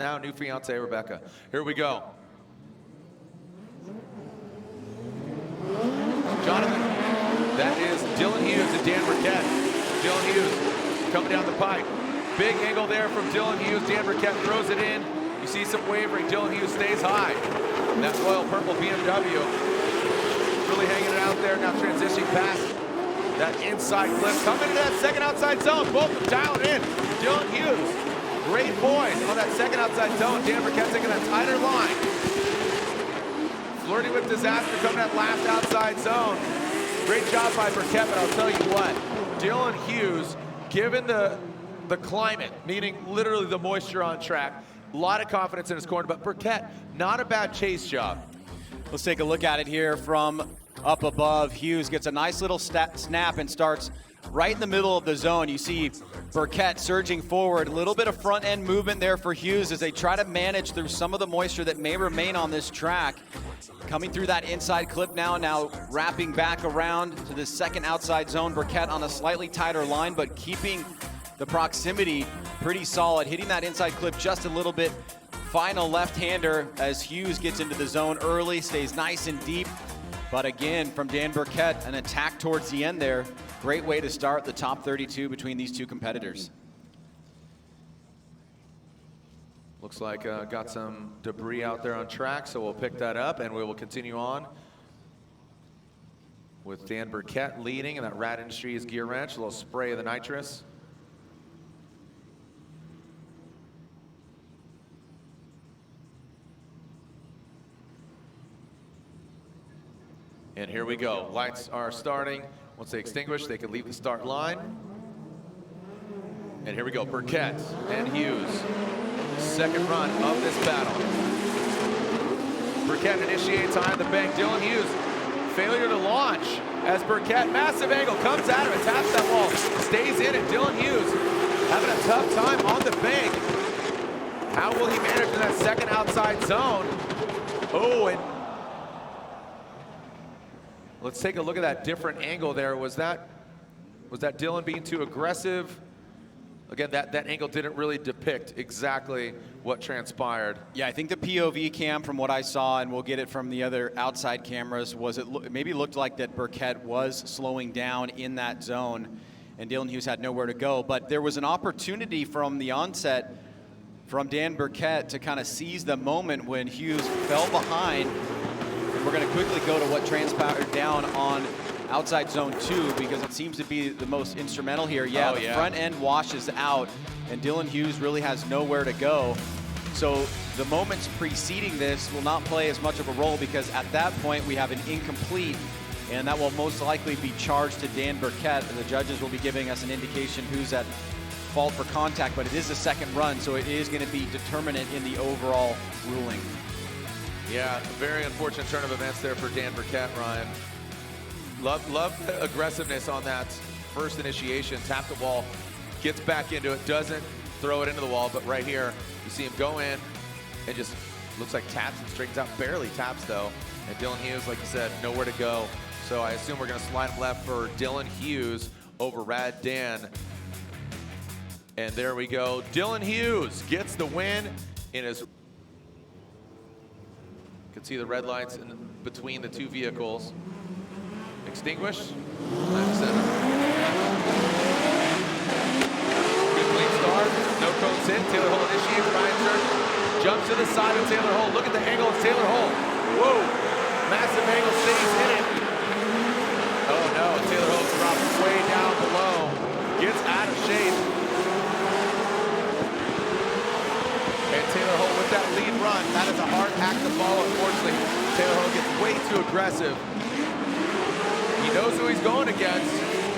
Now, new fiance Rebecca. Here we go. Jonathan, that is Dylan Hughes and Dan Burkett. Dylan Hughes coming down the pipe. Big angle there from Dylan Hughes. Dan Burkett throws it in. You see some wavering. Dylan Hughes stays high. That royal purple BMW really hanging it out there. Now transitioning past that inside clip. Coming into that second outside zone. Both of them dialing in. Dylan Hughes. Great poise on that second outside zone. Dan Burkett taking a tighter line. Flirting with disaster coming that last outside zone. Great job by Burkett, but I'll tell you what, Dylan Hughes, given the climate, meaning literally the moisture on track, a lot of confidence in his corner, but Burkett, not a bad chase job. Let's take a look at it here from up above. Hughes gets a nice little snap and starts right in the middle of the zone. You see Burkett surging forward. A little bit of front end movement there for Hughes as they try to manage through some of the moisture that may remain on this track. Coming through that inside clip now wrapping back around to the second outside zone. Burkett on a slightly tighter line, but keeping the proximity pretty solid. Hitting that inside clip just a little bit. Final left-hander as Hughes gets into the zone early, stays nice and deep. But again, from Dan Burkett, an attack towards the end there. Great way to start the top 32 between these two competitors. Looks like got some debris out there on track, so we'll pick that up and we will continue on with Dan Burkett leading, and that Rat Industries gear wrench, a little spray of the nitrous. And here we go. Lights are starting. Once they extinguish, they can leave the start line. And here we go, Burkett and Hughes. Second run of this battle. Burkett initiates high on the bank. Dylan Hughes, failure to launch as Burkett, massive angle, comes at him and taps that wall, stays in it. Dylan Hughes having a tough time on the bank. How will he manage in that second outside zone? Oh, and let's take a look at that different angle there. Was that Dylan being too aggressive? Again, that angle didn't really depict exactly what transpired. Yeah, I think the POV cam from what I saw, and we'll get it from the other outside cameras, was it maybe looked like that Burkett was slowing down in that zone and Dylan Hughes had nowhere to go. But there was an opportunity from the onset from Dan Burkett to kind of seize the moment when Hughes fell behind. And we're going to quickly go to what transpired down on outside zone 2 because it seems to be the most instrumental here. Yeah, the front end washes out and Dylan Hughes really has nowhere to go. So the moments preceding this will not play as much of a role because at that point we have an incomplete, and that will most likely be charged to Dan Burkett. The judges will be giving us an indication who's at fault for contact, but it is a second run, so it is going to be determinant in the overall ruling. Yeah, very unfortunate turn of events there for Dan Burkett, Ryan. Love the aggressiveness on that first initiation. Tap the wall, gets back into it, doesn't throw it into the wall, but right here, you see him go in and just looks like taps and straightens out. Barely taps though. And Dylan Hughes, like you said, nowhere to go. So I assume we're gonna slide him left for Dylan Hughes over Rad Dan. And there we go. Dylan Hughes gets the win in his... You can see the red lights in between the two vehicles. Extinguished. Left center. Good clean start. No cones in. Taylor Hole initiates. Ryan Tuerk jumps to the side of Taylor Hole. Look at the angle of Taylor Hole. Whoa. Massive angle, stays in it. Oh no. Taylor Hole drops way down below. Gets out of shape. And Taylor Hole with that lead run. That is a hard act to follow, unfortunately. Taylor Hole gets way too aggressive. He knows who he's going against.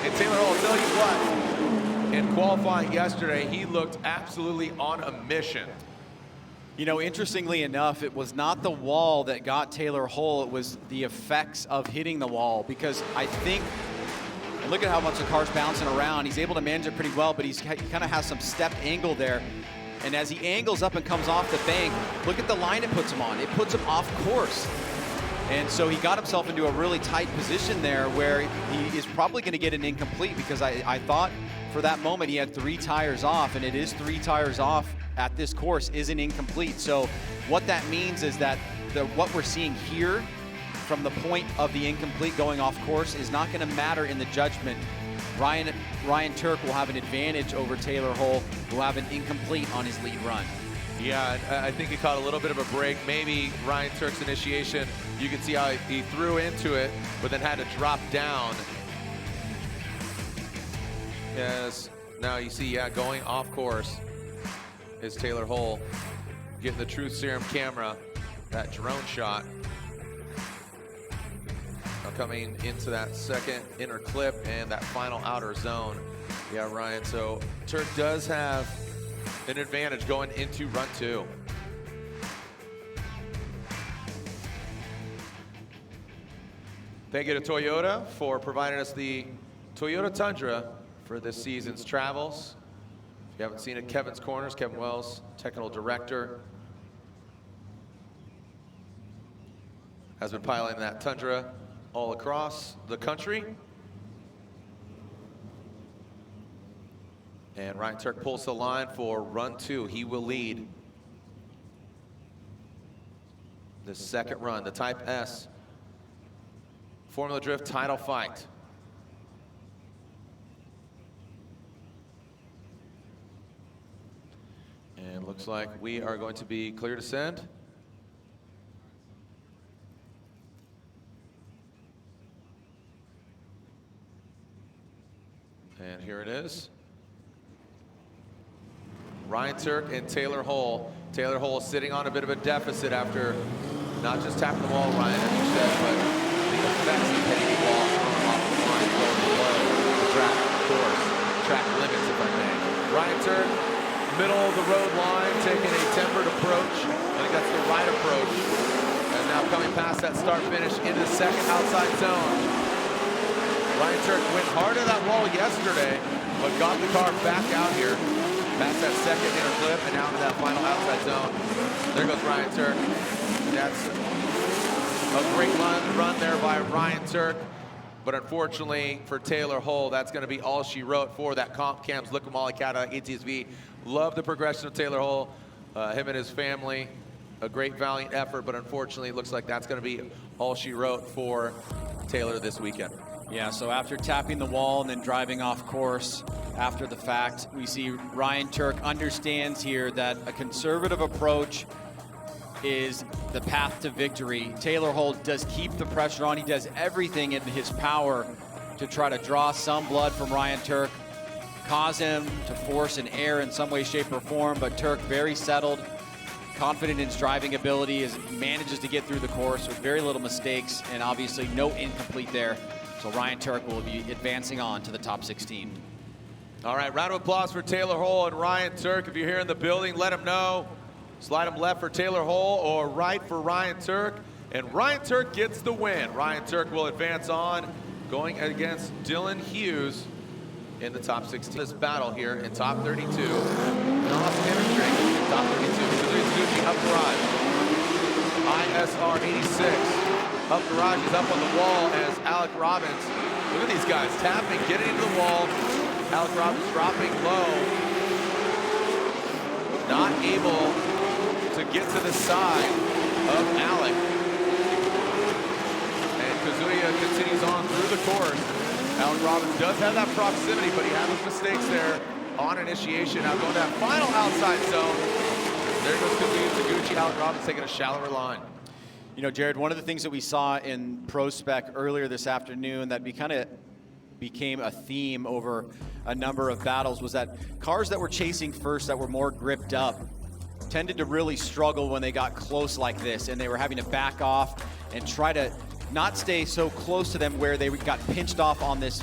And Taylor Hole, I'll tell you what, in qualifying yesterday, he looked absolutely on a mission. You know, interestingly enough, it was not the wall that got Taylor Hole, it was the effects of hitting the wall, because I think, and look at how much the car's bouncing around, he's able to manage it pretty well, but he kind of has some stepped angle there. And as he angles up and comes off the bank, look at the line it puts him on. It puts him off course. And so he got himself into a really tight position there where he is probably going to get an incomplete, because I thought for that moment he had 3 tires off, and it is 3 tires off at this course isn't incomplete. So what that means is that what we're seeing here from the point of the incomplete going off course is not going to matter in the judgment. Ryan Tuerk will have an advantage over Taylor Hull, who will have an incomplete on his lead run. Yeah, I think he caught a little bit of a break. Maybe Ryan Tuerk's initiation, you can see how he threw into it, but then had to drop down. Yes, now you see, yeah, going off course is Taylor Hull getting the Truth Serum camera, that drone shot. Now coming into that second inner clip and that final outer zone. Yeah, Ryan, so Tuerk does have an advantage going into run 2. Thank you to Toyota for providing us the Toyota Tundra for this season's travels. If you haven't seen it, Kevin's Corners, Kevin Wells, technical director, has been piloting that Tundra all across the country. And Ryan Tuerk pulls the line for run 2. He will lead the second run, the Type S Formula Drift title fight. And looks like we are going to be clear to send. And here it is. Ryan Tuerk and Taylor Hull. Taylor Hull sitting on a bit of a deficit after not just tapping the wall, Ryan, as you said, but the effects of hitting the wall off the line going below the track course, track limits, if I may. Ryan Tuerk, middle of the road line, taking a tempered approach. I think that's the right approach. And now coming past that start-finish into the second outside zone. Ryan Tuerk went hard at that wall yesterday, but got the car back out here. Past that second inner clip and down to that final outside zone. There goes Ryan Tuerk. That's a great run there by Ryan Tuerk. But unfortunately for Taylor Hull, that's going to be all she wrote for that comp cams. Look at Molly Cadillac ATSV. Love the progression of Taylor Hull, him and his family. A great valiant effort, but unfortunately it looks like that's going to be all she wrote for Taylor this weekend. Yeah, so after tapping the wall and then driving off course after the fact, we see Ryan Tuerk understands here that a conservative approach is the path to victory. Taylor Hull does keep the pressure on. He does everything in his power to try to draw some blood from Ryan Tuerk, cause him to force an error in some way, shape, or form, but Tuerk very settled, confident in his driving ability, manages to get through the course with very little mistakes, and obviously no incomplete there. So Ryan Tuerk will be advancing on to the top 16. All right, round of applause for Taylor Hull and Ryan Tuerk. If you're here in the building, let them know. Slide them left for Taylor Hull or right for Ryan Tuerk. And Ryan Tuerk gets the win. Ryan Tuerk will advance on, going against Dylan Hughes in the top 16. This battle here in top 32. Austin Henderson in top 32. Gushi up garage. ISR 86. Up garage is up on the wall as Alec Robbins. Look at these guys tapping, getting into the wall. Alec Robbins dropping low. Not able to get to the side of Alec. And Kazuya continues on through the course. Alec Robbins does have that proximity, but he had those mistakes there on initiation. Now going to that final outside zone. There goes Kazuya Taguchi. Alec Robbins taking a shallower line. You know, Jared, one of the things that we saw in Pro Spec earlier this afternoon that became a theme over a number of battles was that cars that were chasing first, that were more gripped up, tended to really struggle when they got close like this, and they were having to back off and try to not stay so close to them where they got pinched off on this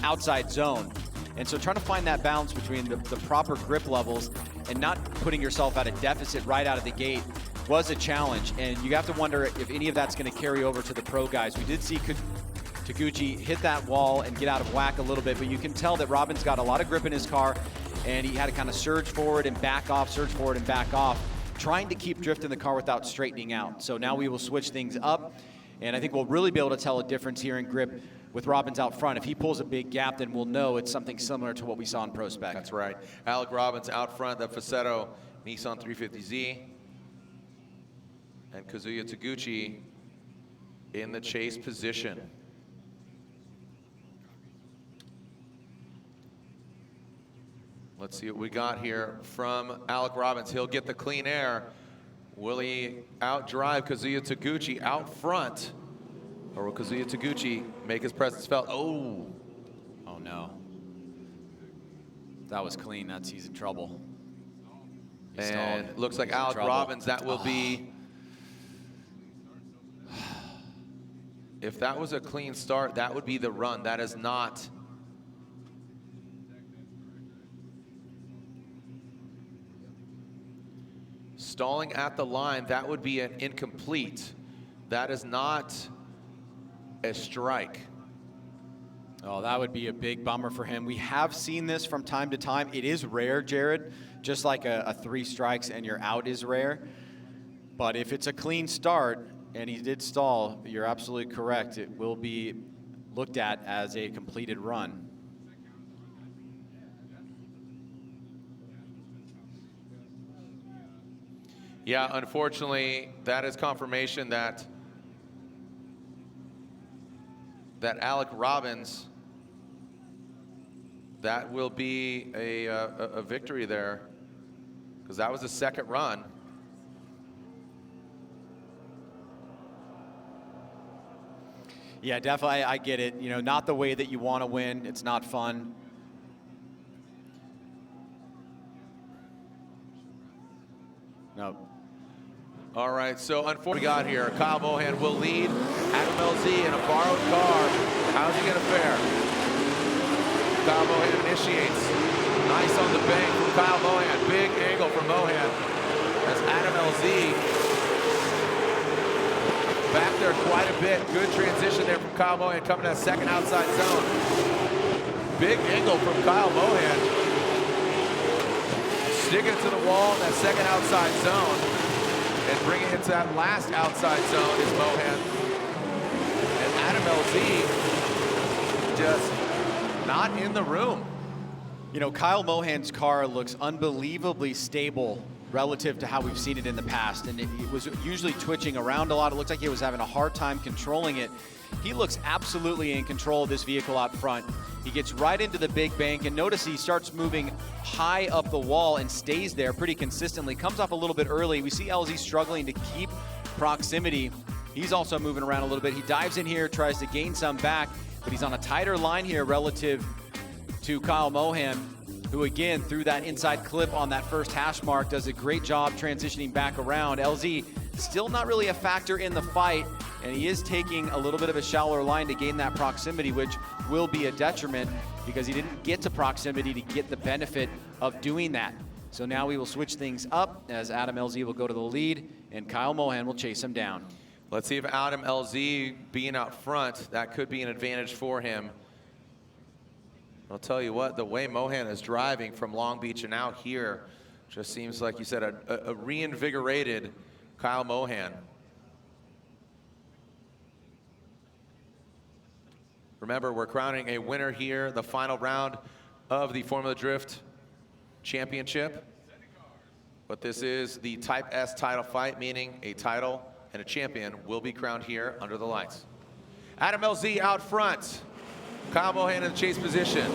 outside zone. And so trying to find that balance between the proper grip levels and not putting yourself at a deficit right out of the gate was a challenge, and you have to wonder if any of that's going to carry over to the pro guys. We did see Taguchi hit that wall and get out of whack a little bit, but you can tell that Robbins got a lot of grip in his car, and he had to kind of surge forward and back off, surge forward and back off, trying to keep drifting the car without straightening out. So now we will switch things up, and I think we'll really be able to tell a difference here in grip with Robbins out front. If he pulls a big gap, then we'll know it's something similar to what we saw in Pro Spec. That's right. Alec Robbins out front, the Facetto Nissan 350Z. And Kazuya Taguchi in the chase position. Let's see what we got here from Alec Robbins. He'll get the clean air. Will he outdrive Kazuya Taguchi out front? Or will Kazuya Taguchi make his presence felt? Oh. Oh no. That was clean. He's in trouble. And looks like Alec Robbins, that will be, if that was a clean start, that would be the run. That is not. Stalling at the line, that would be an incomplete. That is not a strike. Oh, that would be a big bummer for him. We have seen this from time to time. It is rare, Jared, just like a 3 strikes and you're out is rare. But if it's a clean start and he did stall, you're absolutely correct. It will be looked at as a completed run. Yeah, unfortunately, that is confirmation that Alec Robbins, that will be a victory there, because that was the second run. Yeah, definitely, I get it. You know, not the way that you want to win. It's not fun. No. All right, so unfortunately we got here. Kyle Mohan will lead Adam LZ in a borrowed car. How's he gonna fare? Kyle Mohan initiates. Nice on the bank from Kyle Mohan. Big angle from Mohan. As Adam LZ back there quite a bit. Good transition there from Kyle Mohan coming to that second outside zone. Big angle from Kyle Mohan. Sticking it to the wall in that second outside zone. And bringing it to that last outside zone is Mohan. And Adam LZ just not in the room. You know, Kyle Mohan's car looks unbelievably stable relative to how we've seen it in the past. And it was usually twitching around a lot. It looked like he was having a hard time controlling it. He looks absolutely in control of this vehicle out front. He gets right into the big bank, and notice he starts moving high up the wall and stays there pretty consistently. Comes off a little bit early. We see LZ struggling to keep proximity. He's also moving around a little bit. He dives in here, tries to gain some back, but he's on a tighter line here relative to Kyle Mohan, who again, through that inside clip on that first hash mark, does a great job transitioning back around. LZ still not really a factor in the fight, and he is taking a little bit of a shallower line to gain that proximity, which will be a detriment because he didn't get to proximity to get the benefit of doing that. So now we will switch things up as Adam LZ will go to the lead and Kyle Mohan will chase him down. Let's see if Adam LZ being out front, that could be an advantage for him. I'll tell you what, the way Mohan is driving from Long Beach and out here just seems like you said a reinvigorated Kyle Mohan. Remember, we're crowning a winner here, the final round of the Formula Drift Championship. But this is the Type S title fight, meaning a title and a champion will be crowned here under the lights. Adam LZ out front. Kyle Mohan in the chase position.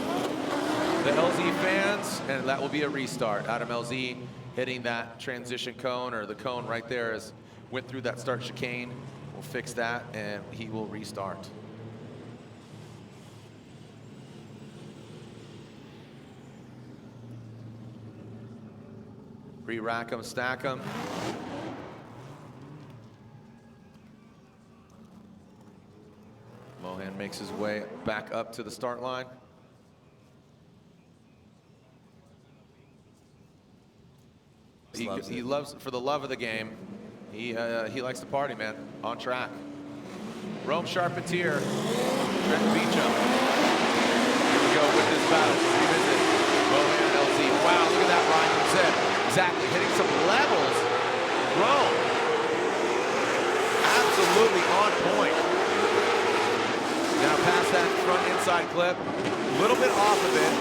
The LZ fans, and that will be a restart. Adam LZ hitting that transition cone, or the cone right there as went through that start chicane. We'll fix that and he will restart. Re-rack them, stack them. Mohan makes his way back up to the start line. He loves, for the love of the game, he likes to party, man, on track. Rome Charpentier, Trent Beecham. Here we go with this battle. Revisit Mohan and LZ. Wow, look at that, Ryan. You said exactly, hitting some levels. Rome, absolutely on point. Now past that front inside clip, a little bit off of it,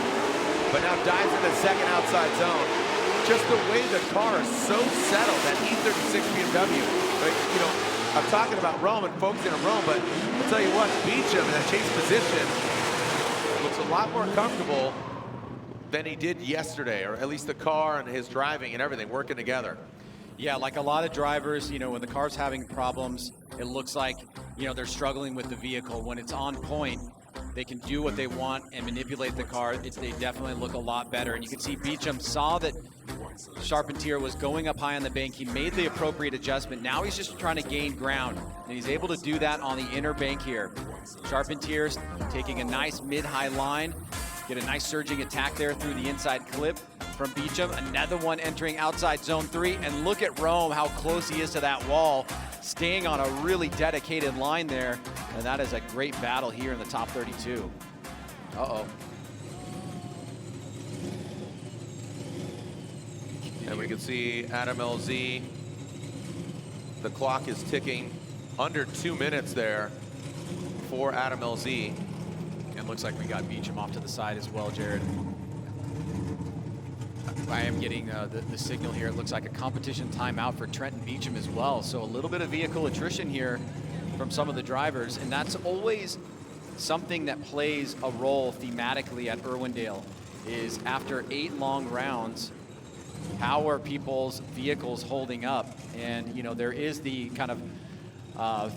but now dives into second outside zone. Just the way the car is so settled, that E36 BMW. Right? You know, I'm talking about Rome and focusing on Rome, but I'll tell you what, Beecham in that chase position looks a lot more comfortable than he did yesterday, or at least the car and his driving and everything working together. Yeah, like a lot of drivers, you know, when the car's having problems, it looks like, you know, they're struggling with the vehicle. When it's on point, they can do what they want and manipulate the car. They definitely look a lot better. And you can see Beecham saw that Charpentier was going up high on the bank. He made the appropriate adjustment. Now he's just trying to gain ground, and he's able to do that on the inner bank here. Charpentier's taking a nice mid-high line, get a nice surging attack there through the inside clip from Beecham. Another one entering outside zone 3, and look at Rome, how close he is to that wall, staying on a really dedicated line there, and that is a great battle here in the top 32. Uh-oh. And we can see Adam LZ. The clock is ticking, under 2 minutes there for Adam LZ. And looks like we got Beecham off to the side as well, Jared. I am getting the signal here. It looks like a competition timeout for Trenton Beecham as well. So a little bit of vehicle attrition here from some of the drivers, and that's always something that plays a role thematically at Irwindale, is after 8 long rounds, how are people's vehicles holding up? And, you know, there is the kind of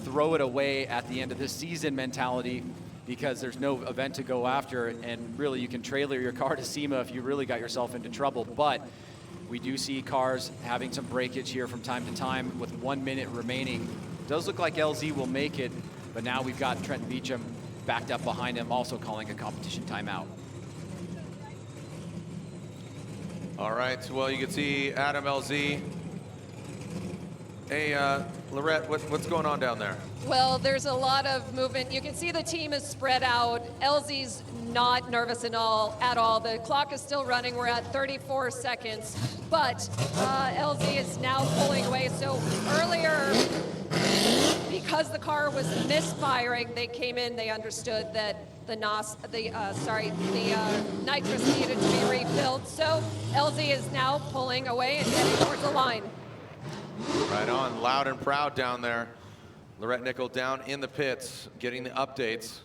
throw it away at the end of this season mentality, because there's no event to go after, and really you can trailer your car to SEMA if you really got yourself into trouble. But we do see cars having some breakage here from time to time with 1 minute remaining. It does look like LZ will make it, but now we've got Trenton Beecham backed up behind him, also calling a competition timeout. All right, well, you can see Adam LZ. Hey, Lorette, what's going on down there? Well, there's a lot of movement. You can see the team is spread out. LZ's not nervous at all. The clock is still running. We're at 34 seconds, but LZ is now pulling away. So earlier, because the car was misfiring, they came in, they understood that the nitrous needed to be refilled. So LZ is now pulling away and heading towards the line. Right on, loud and proud down there. Lorette Nickel down in the pits, getting the updates.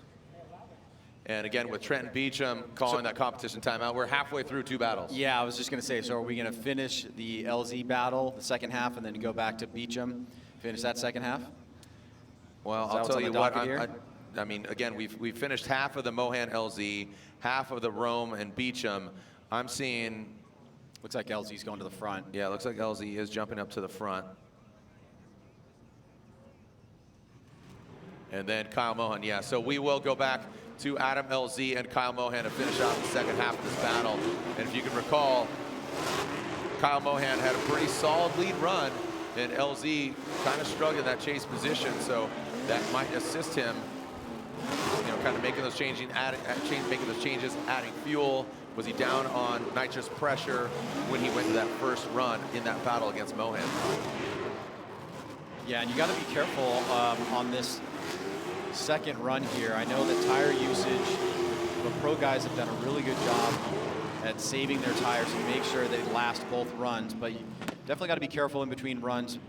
And again, with Trenton Beecham calling that competition timeout, we're halfway through 2 battles. Yeah, I was just going to say, so are we going to finish the LZ battle, the second half, and then go back to Beecham, finish that second half? Well, I'll tell you what, I mean, again, we've finished half of the Mohan LZ, half of the Rome and Beecham. I'm seeing... Looks like LZ's going to the front. Yeah, it looks like LZ is jumping up to the front. And then Kyle Mohan, yeah. So we will go back to Adam LZ and Kyle Mohan to finish out the second half of this battle. And if you can recall, Kyle Mohan had a pretty solid lead run, and LZ kind of struggled in that chase position. So that might assist him, you know, kind of making those changes, adding fuel. Was he down on nitrous pressure when he went to that first run in that battle against Mohan? Yeah, and you got to be careful on this second run here. I know that tire usage, the pro guys have done a really good job at saving their tires and make sure they last both runs, but you definitely got to be careful in between runs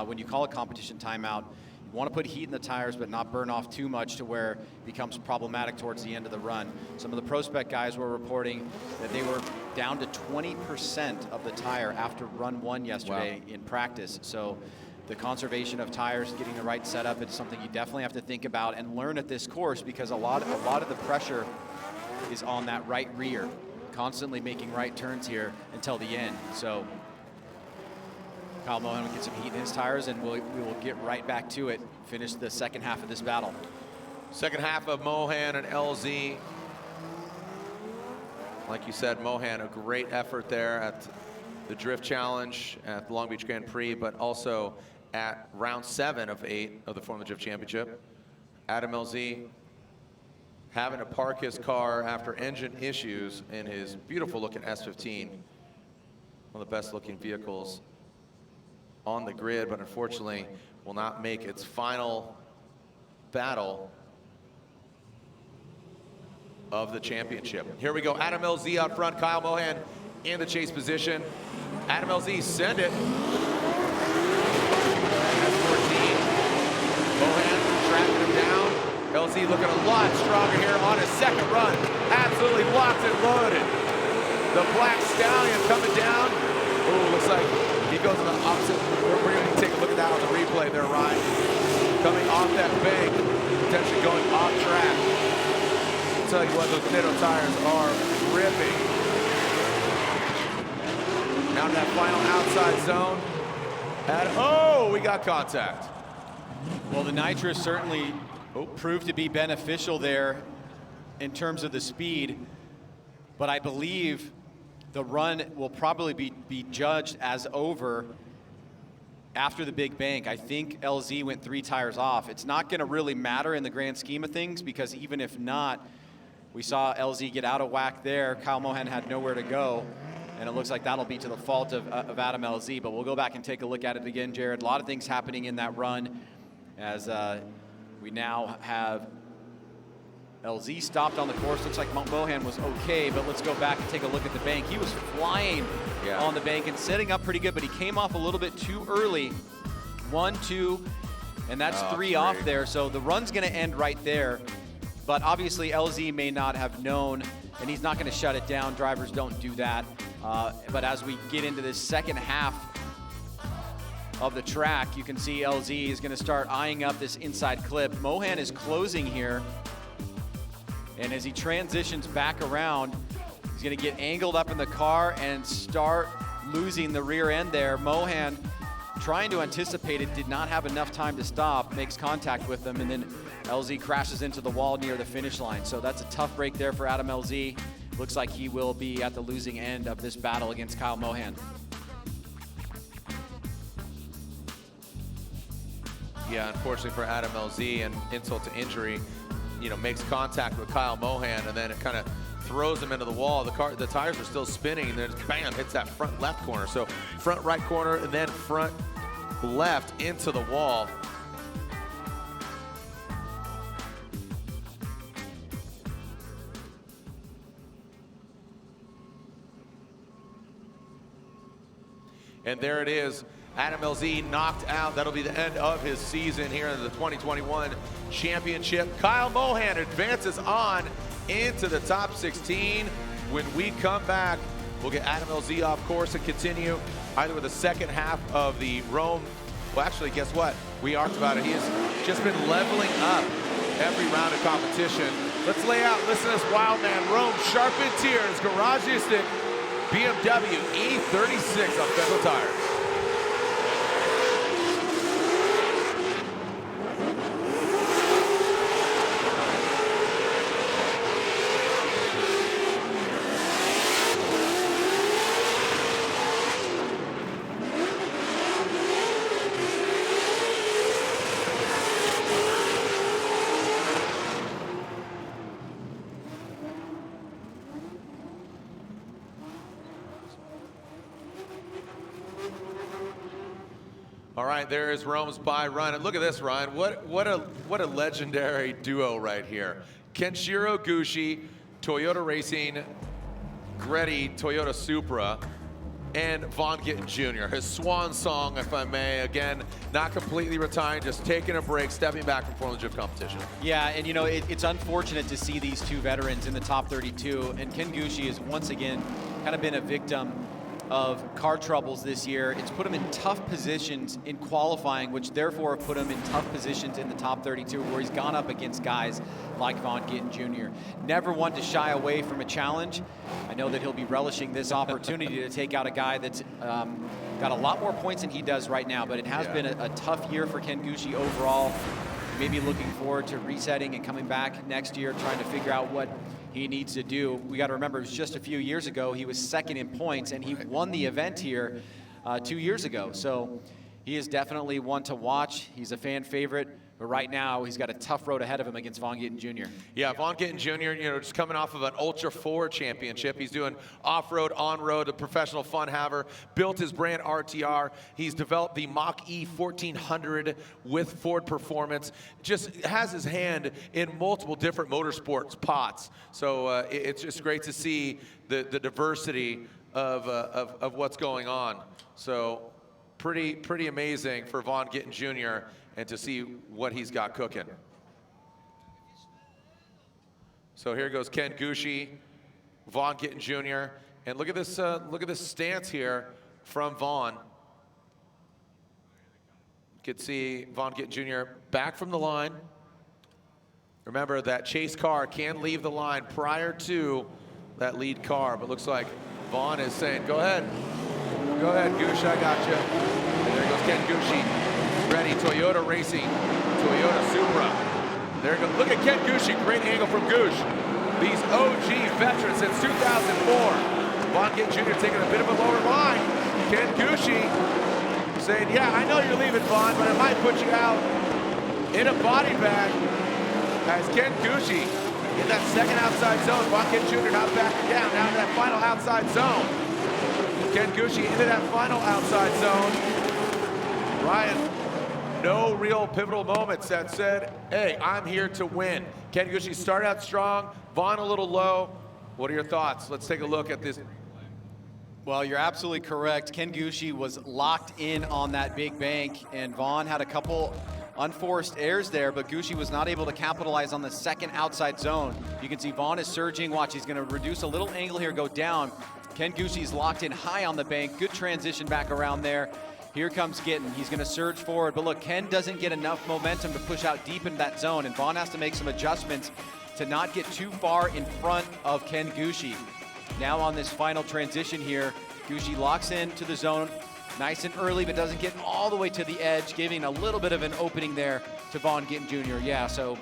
when you call a competition timeout. You want to put heat in the tires but not burn off too much to where it becomes problematic towards the end of the run. Some of the pro spec guys were reporting that they were down to 20% of the tire after run 1 yesterday in practice. So the conservation of tires, getting the right setup, it's something you definitely have to think about and learn at this course, because a lot of the pressure is on that right rear, constantly making right turns here until the end. So Kyle Mohan will get some heat in his tires, and we will get right back to it, finish the second half of this battle. Second half of Mohan and LZ. Like you said, Mohan, a great effort there at the Drift Challenge at the Long Beach Grand Prix, but also at round 7 of 8 of the Formula Drift Championship. Adam LZ having to park his car after engine issues in his beautiful looking S15. One of the best looking vehicles on the grid, but unfortunately will not make its final battle. of the championship. Here we go, Adam LZ out front, Kyle Mohan in the chase position. Adam LZ, send it. That's 14. Mohan tracking him down. LZ looking a lot stronger here on his second run. Absolutely locked and loaded. The Black Stallion coming down. Ooh, looks like he goes in the opposite. We're going to take a look at that on the replay there, Ryan. Coming off that bank, potentially going off track. I'll tell you what, those Nitto tires are ripping. Now to that final outside zone. Oh, we got contact. Well, the nitrous certainly proved to be beneficial there in terms of the speed, but I believe the run will probably be judged as over after the big bank. I think LZ went 3 tires off. It's not going to really matter in the grand scheme of things, because even if not, we saw LZ get out of whack there. Kyle Mohan had nowhere to go, and it looks like that'll be to the fault of Adam LZ, but we'll go back and take a look at it again, Jared. A lot of things happening in that run as we now have LZ stopped on the course. Looks like Mohan was okay, but let's go back and take a look at the bank. He was flying on the bank and setting up pretty good, but he came off a little bit too early. 1, 2, and that's 3 off there. So the run's going to end right there. But obviously LZ may not have known, and he's not going to shut it down. Drivers don't do that. But as we get into this second half of the track, you can see LZ is going to start eyeing up this inside clip. Mohan is closing here. And as he transitions back around, he's going to get angled up in the car and start losing the rear end there. Mohan, trying to anticipate it, did not have enough time to stop, makes contact with them, and then LZ crashes into the wall near the finish line. So that's a tough break there for Adam LZ. Looks like he will be at the losing end of this battle against Kyle Mohan. Yeah, unfortunately for Adam LZ, and insult to injury, makes contact with Kyle Mohan, and then it kind of throws him into the wall. The tires are still spinning, and then bam, hits that front left corner. So front right corner, and then front left into the wall. And there it is. Adam LZ knocked out. That'll be the end of his season here in the 2021 championship. Kyle Mohan advances on into the top 16. When we come back, we'll get Adam LZ off course and continue either with the second half of the Rome. Well, actually, guess what? We talked about it. He has just been leveling up every round of competition. Let's lay out, listen to this wild man, Rome Charpentier's Garagistic BMW E36 on Federal Tires. All right, there is Rome's by run. And look at this, Ryan. What a legendary duo right here. Kenshiro Gushi, Toyota Racing, Greddy, Toyota Supra, and Von Gittin Jr. His swan song, if I may. Again, not completely retiring, just taking a break, stepping back from Formula Drift competition. Yeah, and it's unfortunate to see these two veterans in the top 32. And Ken Gushi has once again kind of been a victim of car troubles this year. It's put him in tough positions in qualifying, which therefore put him in tough positions in the top 32, where he's gone up against guys like Von Gittin Jr. Never one to shy away from a challenge. I know that he'll be relishing this opportunity to take out a guy that's got a lot more points than he does right now, but it has been a tough year for Ken Gushi overall. Maybe looking forward to resetting and coming back next year, trying to figure out what he needs to do. We got to remember, it was just a few years ago, he was second in points, and he won the event here 2 years ago. So he is definitely one to watch. He's a fan favorite But right now, he's got a tough road ahead of him against Von Gittin Jr. Yeah, Von Gittin Jr., just coming off of an Ultra 4 championship. He's doing off-road, on-road, a professional fun haver, built his brand RTR. He's developed the Mach-E 1400 with Ford Performance. Just has his hand in multiple different motorsports pots. So it's just great to see the diversity of what's going on. So pretty amazing for Von Gittin Jr., and to see what he's got cooking. So here goes Ken Gushi, Von Gittin Jr., and look at this stance here from Von. You can see Von Gittin Jr. back from the line. Remember that chase car can leave the line prior to that lead car, but looks like Von is saying, go ahead, Gush, I got you. And there goes Ken Gushi. Ready, Toyota Racing, Toyota Supra. There goes, look at Ken Gushi, great angle from Gush. These OG veterans since 2004. Von Gittin Jr. taking a bit of a lower line. Ken Gushi saying, yeah, I know you're leaving, Von, but I might put you out in a body bag. As Ken Gushi in that second outside zone, Von Gittin Jr. not backing down, now to that final outside zone. Ken Gushi into that final outside zone. Ryan, no real pivotal moments that said, hey, I'm here to win. Ken Gushi started out strong, Von a little low. What are your thoughts? Let's take a look at this. Well, you're absolutely correct. Ken Gushi was locked in on that big bank, and Von had a couple unforced airs there, but Gushi was not able to capitalize on the second outside zone. You can see Von is surging. Watch, he's going to reduce a little angle here, go down. Ken Gushi's locked in high on the bank. Good transition back around there. Here comes Gittin. He's going to surge forward. But look, Ken doesn't get enough momentum to push out deep into that zone, and Von has to make some adjustments to not get too far in front of Ken Gushi. Now on this final transition here, Gushi locks into the zone nice and early, but doesn't get all the way to the edge, giving a little bit of an opening there to Von Gittin Jr. Yeah, so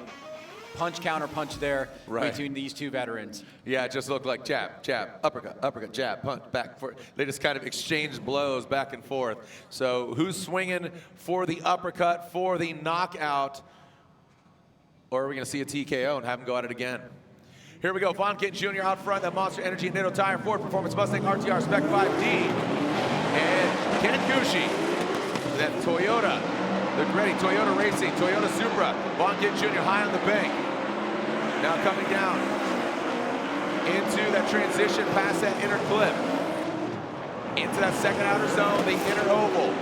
punch, counter punch there between these two veterans. Yeah, it just looked like jab, jab, uppercut, jab, punch, back, forth. They just kind of exchanged blows back and forth. So who's swinging for the uppercut, for the knockout? Or are we going to see a TKO and have him go at it again? Here we go, Von Gittin Jr. out front, that Monster Energy Nitto Tire, Ford Performance Mustang RTR Spec 5D. And Ken Gushi, that Toyota, the Gretty, Toyota Racing, Toyota Supra, Von Gittin Jr. high on the bank. Now coming down into that transition past that inner clip. Into that second outer zone, the inner oval.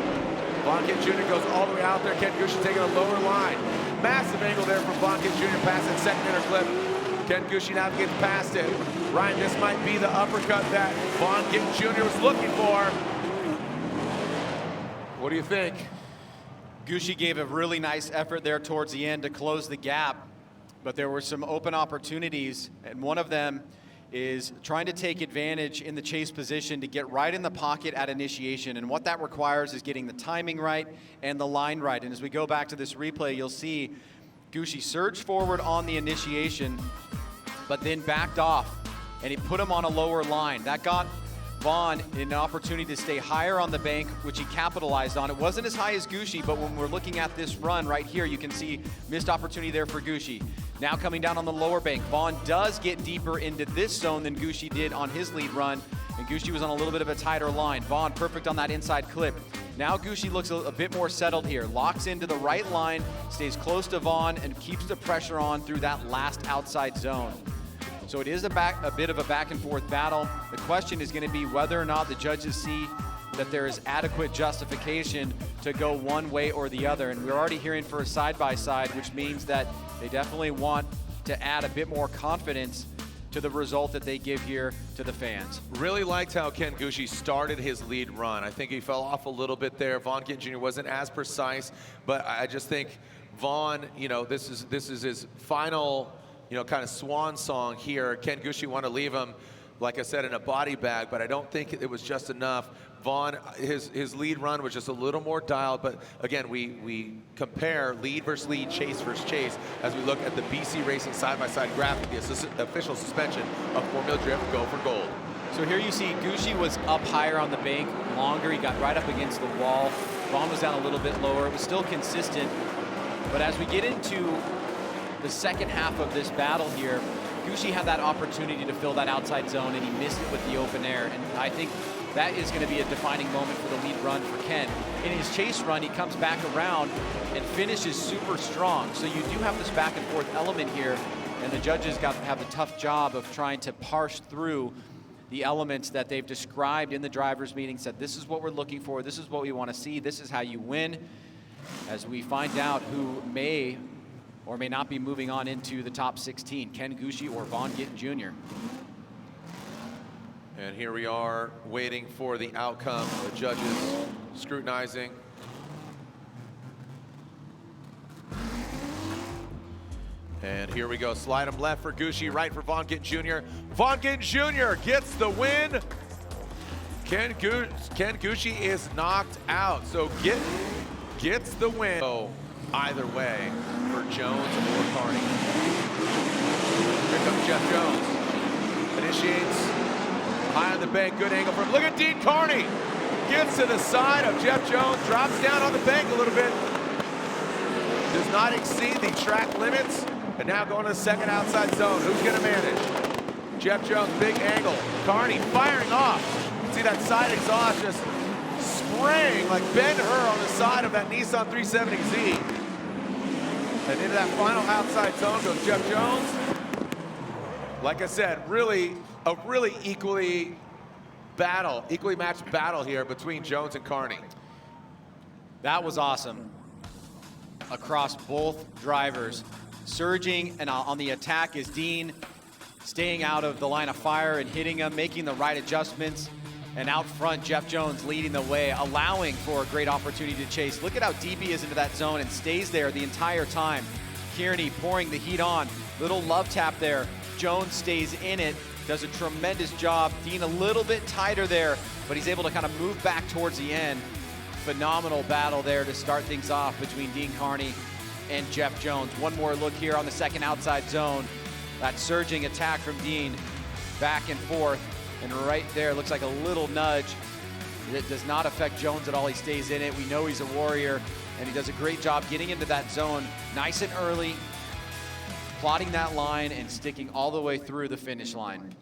Von Gittin Jr. goes all the way out there. Ken Gushi taking a lower line. Massive angle there from Von Gittin Jr. past that second inner clip. Ken Gushi now gets past it. Ryan, this might be the uppercut that Von Gittin Jr. was looking for. What do you think? Gushi gave a really nice effort there towards the end to close the gap, but there were some open opportunities, and one of them is trying to take advantage in the chase position to get right in the pocket at initiation, and what that requires is getting the timing right and the line right. And as we go back to this replay, you'll see Gushi surged forward on the initiation, but then backed off, and he put him on a lower line. That got Von an opportunity to stay higher on the bank, which he capitalized on. It wasn't as high as Gushi, but when we're looking at this run right here, you can see missed opportunity there for Gushi. Now coming down on the lower bank, Von does get deeper into this zone than Gushi did on his lead run, and Gushi was on a little bit of a tighter line. Von perfect on that inside clip. Now Gushi looks a bit more settled here, locks into the right line, stays close to Von, and keeps the pressure on through that last outside zone. So it is a bit of a back and forth battle. The question is going to be whether or not the judges see that there is adequate justification to go one way or the other. And we're already hearing for a side-by-side, which means that they definitely want to add a bit more confidence to the result that they give here to the fans. Really liked how Ken Gushi started his lead run. I think he fell off a little bit there. Von Gittin Jr. wasn't as precise, but I just think Von, this is his final, kind of swan song here. Ken Gushi wanted to leave him, like I said, in a body bag, but I don't think it was just enough. Von, his lead run was just a little more dialed, but again, we compare lead versus lead, chase versus chase, as we look at the BC Racing side-by-side graphic, the official suspension of Formula Drift Go for Gold. So here you see Gushi was up higher on the bank, longer, he got right up against the wall. Von was down a little bit lower, it was still consistent. But as we get into the second half of this battle here, Gushi had that opportunity to fill that outside zone, and he missed it with the open air. And I think that is going to be a defining moment for the lead run for Ken. In his chase run, he comes back around and finishes super strong. So you do have this back and forth element here, and the judges have the tough job of trying to parse through the elements that they've described in the drivers' meeting, said this is what we're looking for, this is what we want to see, this is how you win, as we find out who may or may not be moving on into the top 16, Ken Gushi or Vaughn Gittin Jr. And here we are waiting for the outcome. The judges scrutinizing. And here we go. Slide him left for Gushi, right for Vaughn Gittin Jr. Vaughn Gittin Jr. gets the win. Ken Gushi is knocked out. So Gittin gets the win. So either way for Jones or Kearney. Here comes Jeff Jones. Initiates high on the bank. Good angle from. Look at Dean Kearney. Gets to the side of Jeff Jones. Drops down on the bank a little bit. Does not exceed the track limits. And now going to the second outside zone. Who's going to manage? Jeff Jones, big angle. Kearney firing off. See that side exhaust just spraying like Ben-Hur on the side of that Nissan 370Z. And into that final outside zone goes Jeff Jones. Like I said, a really equally matched battle here between Jones and Kearney. That was awesome across both drivers. Surging and on the attack is Dean, staying out of the line of fire and hitting him, making the right adjustments. And out front, Jeff Jones leading the way, allowing for a great opportunity to chase. Look at how deep he is into that zone and stays there the entire time. Kearney pouring the heat on. Little love tap there. Jones stays in it, does a tremendous job. Dean a little bit tighter there, but he's able to kind of move back towards the end. Phenomenal battle there to start things off between Dean Kearney and Jeff Jones. One more look here on the second outside zone. That surging attack from Dean, back and forth. And right there, looks like a little nudge. It does not affect Jones at all. He stays in it. We know he's a warrior, and he does a great job getting into that zone nice and early, plotting that line and sticking all the way through the finish line.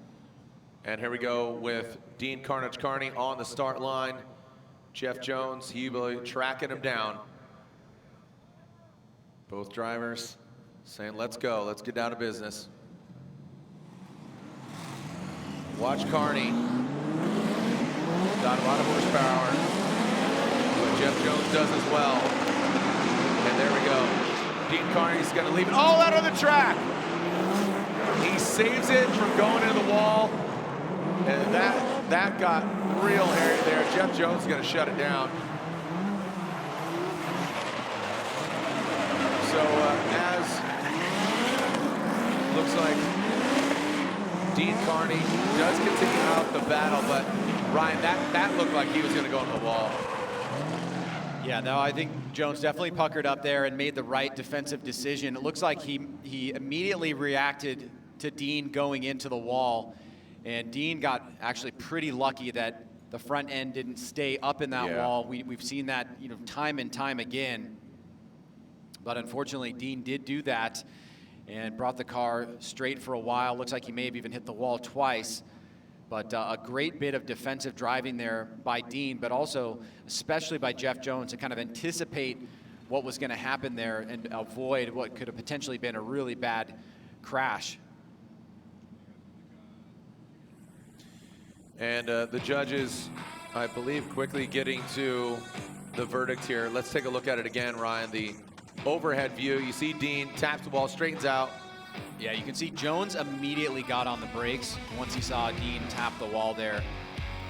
And here we go with Dean Kearney on the start line. Jeff Jones, he will be tracking him down. Both drivers saying, let's go, let's get down to business. Watch Kearney. Got a lot of horsepower, but Jeff Jones does as well. And there we go. Dean Kearney's gonna leave it all out on the track. He saves it from going into the wall. And that got real hairy there. Jeff Jones is gonna shut it down. So as looks like Dean Kearney does continue out the battle, but Ryan, that looked like he was going to go into the wall. Yeah, no, I think Jones definitely puckered up there and made the right defensive decision. It looks like he immediately reacted to Dean going into the wall, and Dean got actually pretty lucky that the front end didn't stay up in that wall. We've seen that, time and time again. But unfortunately, Dean did do that and brought the car straight for a while. Looks like he may have even hit the wall twice. But a great bit of defensive driving there by Dean, but also especially by Jeff Jones to kind of anticipate what was going to happen there and avoid what could have potentially been a really bad crash. And the judges, I believe, quickly getting to the verdict here. Let's take a look at it again, Ryan. The overhead view, you see Dean taps the wall, straightens out. Yeah, you can see Jones immediately got on the brakes once he saw Dean tap the wall there.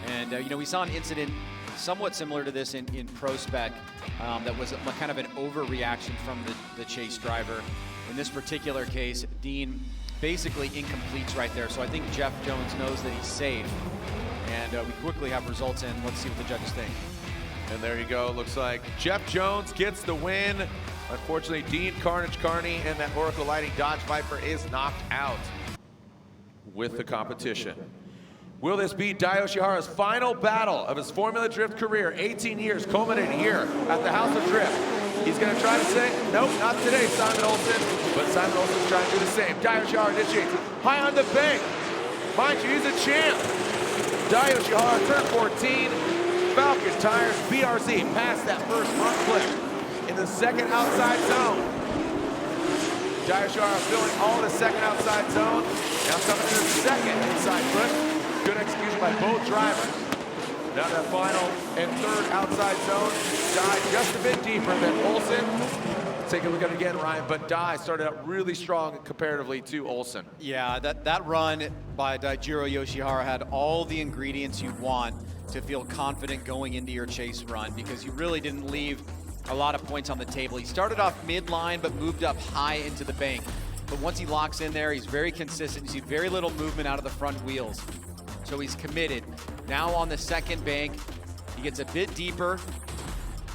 And, we saw an incident somewhat similar to this in Pro Spec that was kind of an overreaction from the chase driver. In this particular case, Dean basically incompletes right there. So I think Jeff Jones knows that he's safe. And we quickly have results in. Let's see what the judges think. And there you go. Looks like Jeff Jones gets the win. Unfortunately, Dean Kearney and that Oracle Lighting Dodge Viper is knocked out with the competition. Will this be Yoshihara's final battle of his Formula Drift career? 18 years culminating here at the House of Drift He's going to try to say, nope, not today, Simon Olsen. But Simon Olsen's trying to do the same. Yoshihara initiates. High on the bank. Mind you, he's a champ. Yoshihara, turn 14. Falcon tires, BRZ, past that first front flip in the second outside zone. Yoshihara filling all the second outside zone. Now coming to the second inside flip. Good execution by both drivers. Now that final and third outside zone. Dye just a bit deeper than Olsen. Take a look at it again, Ryan, but Dye started out really strong comparatively to Olsen. Yeah, that run by Daijiro Yoshihara had all the ingredients you want to feel confident going into your chase run, because you really didn't leave a lot of points on the table. He started off midline, but moved up high into the bank. But once he locks in there, he's very consistent. You see very little movement out of the front wheels. So he's committed. Now on the second bank, he gets a bit deeper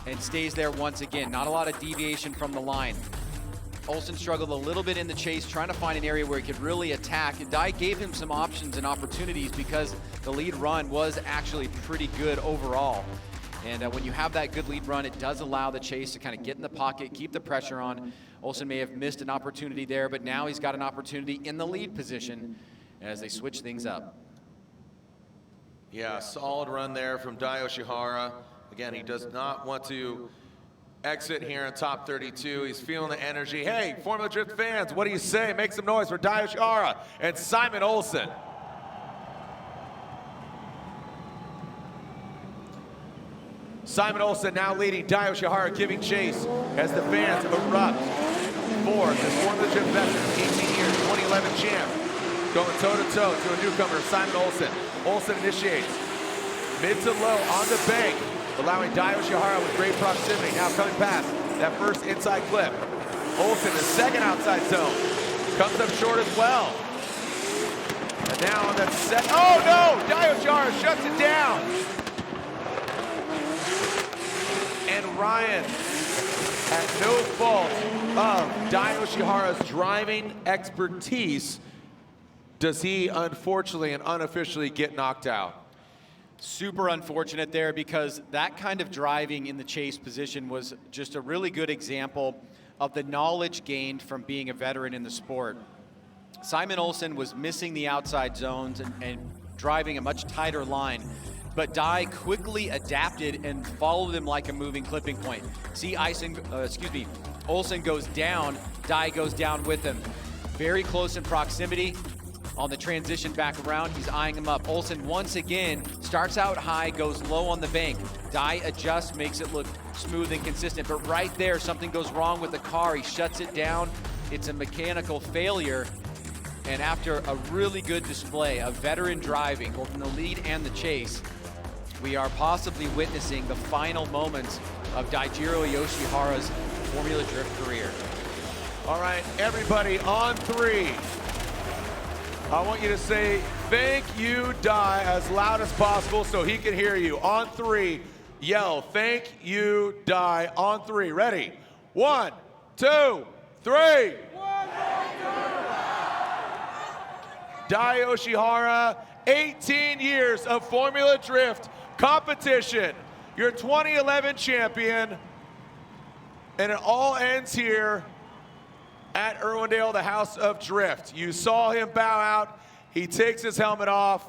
and stays there once again. Not a lot of deviation from the line. Olsen struggled a little bit in the chase, trying to find an area where he could really attack. And Dye gave him some options and opportunities because the lead run was actually pretty good overall. And when you have that good lead run, it does allow the chase to kind of get in the pocket, keep the pressure on. Olsen may have missed an opportunity there, but now he's got an opportunity in the lead position as they switch things up. Yeah, solid run there from Yoshihara. Again, he does not want to exit here in top 32. He's feeling the energy. Hey, Formula Drift fans, what do you say? Make some noise for Yoshihara and Simon Olsen. Simon Olsen now leading, Yoshihara giving chase as the fans erupt for this Formula Drift veteran, 18 years, 2011 champ, going toe-to-toe to a newcomer, Simon Olsen. Olsen initiates, mid to low on the bank, allowing Yoshihara with great proximity. Now coming past that first inside clip. Olsen, the second outside zone, comes up short as well. And now on that set, oh no, Yoshihara shuts it down. And Ryan, at no fault of Yoshihara's driving expertise, does he unfortunately and unofficially get knocked out. Super unfortunate there, because that kind of driving in the chase position was just a really good example of the knowledge gained from being a veteran in the sport. Simon Olsen was missing the outside zones and driving a much tighter line, but Dye quickly adapted and followed him like a moving clipping point. See, Olsen goes down, Dye goes down with him. Very close in proximity. On the transition back around, he's eyeing him up. Olsen once again starts out high, goes low on the bank. Dye adjusts, makes it look smooth and consistent, but right there, something goes wrong with the car. He shuts it down. It's a mechanical failure. And after a really good display of veteran driving, both in the lead and the chase, we are possibly witnessing the final moments of Daijiro Yoshihara's Formula Drift career. All right, everybody on three. I want you to say, thank you, Dye, as loud as possible so he can hear you. On three, yell, thank you, Dye, on three. Ready? 1, 2, 3. Dye Yoshihara, 18 years of Formula Drift competition. Your 2011 champion, and it all ends here at Irwindale, the House of Drift. You saw him bow out. He takes his helmet off.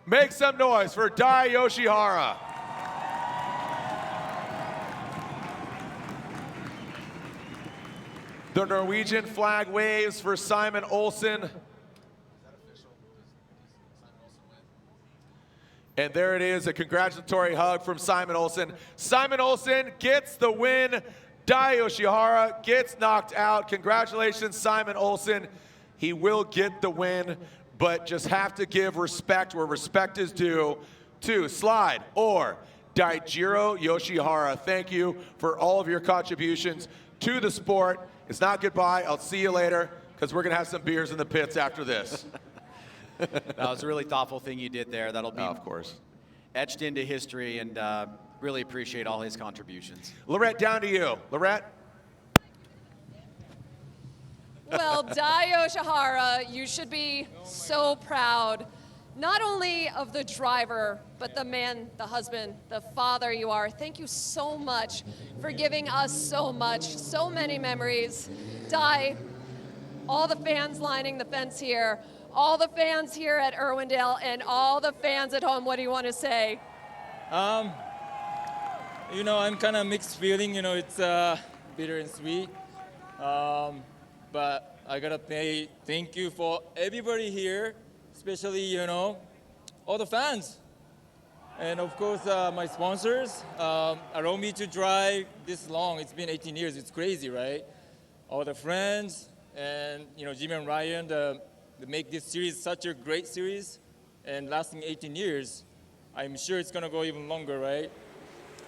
Make some noise for Dye Yoshihara. The Norwegian flag waves for Simon Olsen. And there it is, a congratulatory hug from Simon Olsen. Simon Olsen gets the win. Dye Yoshihara gets knocked out. Congratulations, Simon Olsen. He will get the win, but just have to give respect where respect is due to Slide or Daijiro Yoshihara. Thank you for all of your contributions to the sport. It's not goodbye. I'll see you later, because we're going to have some beers in the pits after this. That was a really thoughtful thing you did there. That'll be, of course, etched into history, and really appreciate all his contributions. Lorette, down to you. Lorette? Well, Dye Yoshihara, you should be so proud. not only of the driver, but the man, the husband, the father you are. Thank you so much for giving us so much, so many memories. Dai, all the fans lining the fence here, all the fans here at Irwindale, and all the fans at home, what do you want to say? You know, I'm kind of mixed feeling. You know, it's bitter and sweet. But I gotta say thank you for everybody here, especially, you know, all the fans. And of course, my sponsors allow me to drive this long. It's been 18 years. It's crazy, right? All the friends and, you know, Jimmy and Ryan, they make this series such a great series and lasting 18 years. I'm sure it's gonna go even longer, right?